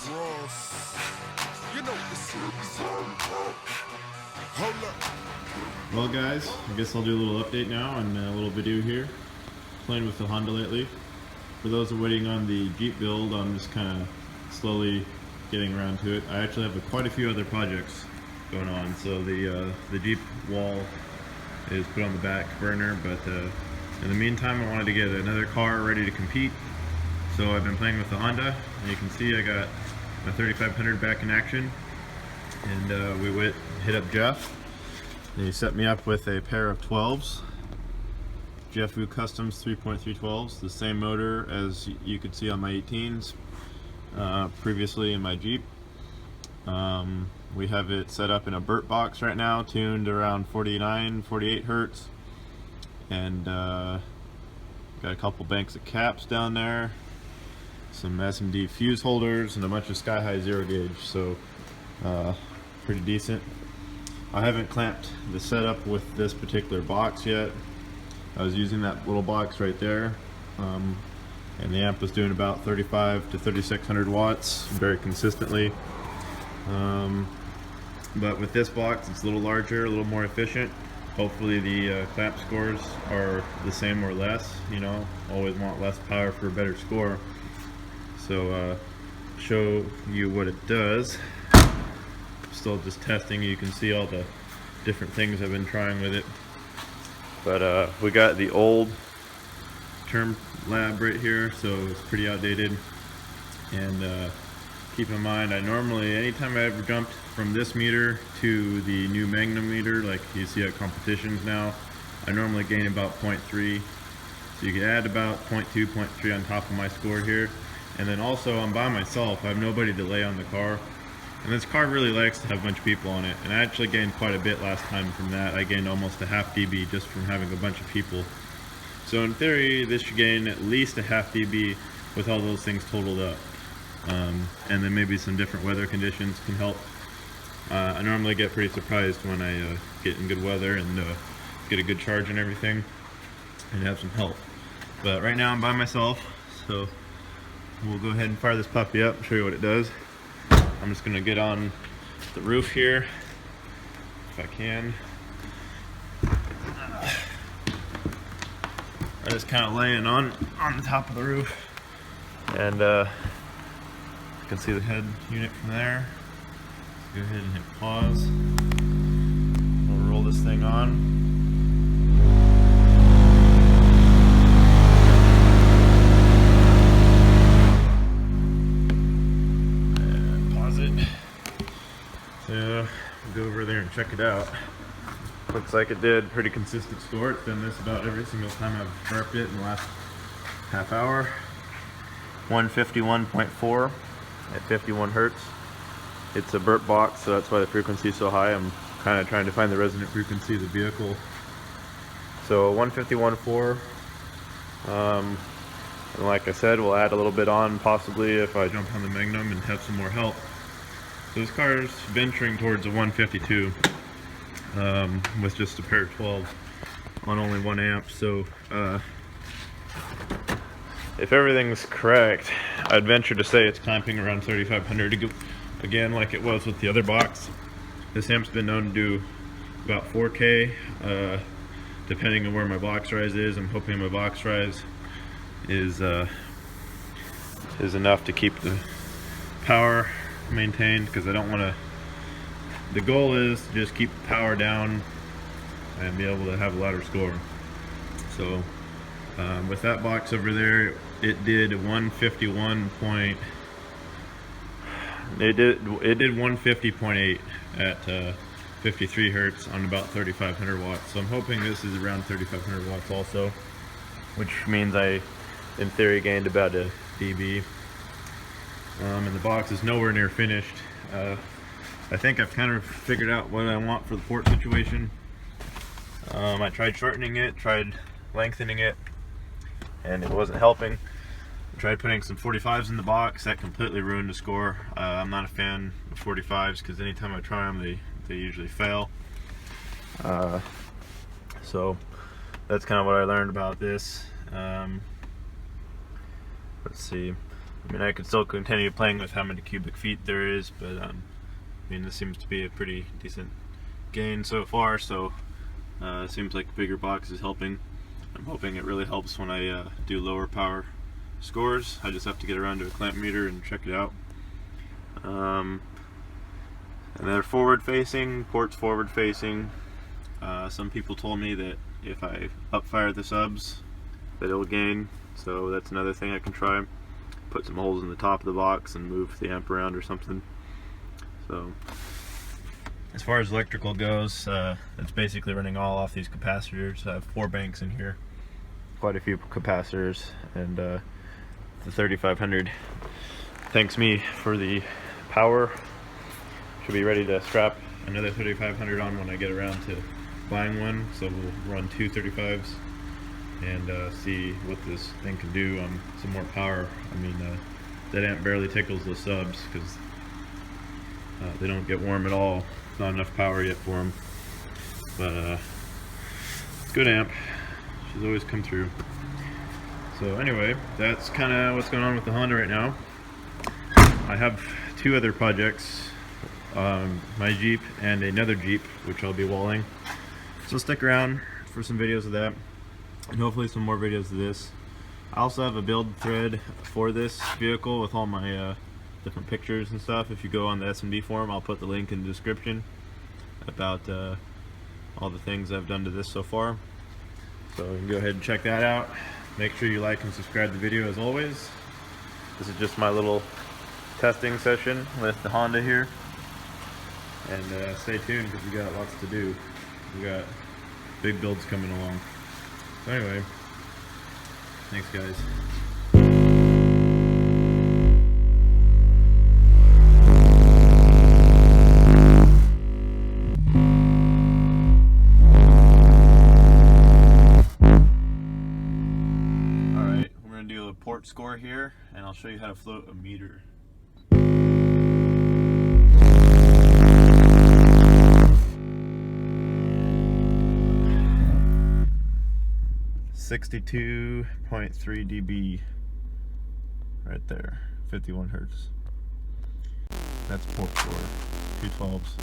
Well guys, I guess I'll do a little update now and a little video here. Playing with the Honda lately. For those who are waiting on the Jeep build, I'm just kind of slowly getting around to it. I actually have quite a few other projects going on. So the Jeep wall is put on the back burner, but in the meantime I wanted to get another car ready to compete. So I've been playing with the Honda, and you can see I got my 3500 back in action. And we hit up Jeff, and he set me up with a pair of 12's. Jeff Customs 3.3 12's, the same motor as you could see on my 18s previously in my Jeep. We have it set up in a Burt box right now, tuned around 48 hertz, and got a couple banks of caps down there, some S&D fuse holders, and a bunch of Sky High zero gauge, so pretty decent. I haven't clamped the setup with this particular box yet. I was using that little box right there, and the amp was doing about 35 to 3600 watts very consistently. But with this box, it's a little larger, a little more efficient. Hopefully the clamp scores are the same or less. You know, always want less power for a better score. So show you what it does. Still just testing. You can see all the different things I've been trying with it. But we got the old term lab right here, so it's pretty outdated. And keep in mind, I normally, anytime I ever jumped from this meter to the new Magnum meter, like you see at competitions now, I normally gain about 0.3. So you can add about 0.2, 0.3 on top of my score here. And then also I'm by myself, I have nobody to lay on the car. And this car really likes to have a bunch of people on it. And I actually gained quite a bit last time from that. I gained almost a half dB just from having a bunch of people. So in theory, this should gain at least a half dB with all those things totaled up. And then maybe some different weather conditions can help. I normally get pretty surprised when I get in good weather and get a good charge and everything and have some help. But right now I'm by myself, so we'll go ahead and fire this puppy up and show you what it does. I'm just going to get on the roof here if I can. I'm just kind of laying on the top of the roof, and you can see the head unit from there. Let's go ahead and hit pause. We'll roll this thing on. And pause it. So we'll go over there and check it out. Looks like it did pretty consistent score. It's done this about every single time I've burped it in the last half hour. 151.4 at 51 hertz. It's a Burt box, so that's why the frequency is so high. I'm kind of trying to find the resonant frequency of the vehicle. So 151.4. And like I said, we'll add a little bit on possibly if I jump on the Magnum and have some more help. So this car is venturing towards a 152 with just a pair of 12 on only 1 amp. So if everything's correct, I'd venture to say it's clamping around 3500 again, like it was with the other box. This amp's been known to do about 4K, depending on where my box rise is. I'm hoping my box rise is enough to keep the power maintained, because I don't want to. The goal is to just keep the power down and be able to have a louder score. So with that box over there, it did 150.8 at 53 hertz on about 3500 watts. So I'm hoping this is around 3500 watts also, which means I, in theory, gained about a dB. And the box is nowhere near finished. I think I've kind of figured out what I want for the port situation. I tried shortening it, tried lengthening it, and it wasn't helping. I tried putting some 45s in the box. That completely ruined the score. I'm not a fan of 45s because anytime I try them, they usually fail. So that's kind of what I learned about this. Let's see. I mean, I could still continue playing with how many cubic feet there is, but I mean, this seems to be a pretty decent gain so far, so it seems like bigger box is helping. I'm hoping it really helps when I do lower power scores. I just have to get around to a clamp meter and check it out. And they're forward facing, ports forward facing. Some people told me that if I upfire the subs that it'll gain, so that's another thing I can try. Put some holes in the top of the box and move the amp around or something. So as far as electrical goes, it's basically running all off these capacitors. I have 4 banks in here, quite a few capacitors, and the 3500 thanks me for the power. Should be ready to strap another 3500 on when I get around to buying one, so we'll run 2 35s and see what this thing can do on some more power. I mean, that amp barely tickles the subs because they don't get warm at all. Not enough power yet for them, but good amp. She's always come through. So anyway, that's kind of what's going on with the Honda right now. I have 2 other projects, my Jeep and another Jeep, which I'll be walling. So stick around for some videos of that, and hopefully some more videos of this. I also have a build thread for this vehicle with all my different pictures and stuff. If you go on the SMD forum, I'll put the link in the description about all the things I've done to this so far. So you can go ahead and check that out. Make sure you like and subscribe to the video as always. This is just my little testing session with the Honda here. And stay tuned because we got lots to do. We got big builds coming along. So anyway, thanks guys. Alright, we're going to do a port score here, and I'll show you how to float a meter. 62.3 dB right there, 51 hertz. That's port score, 212's.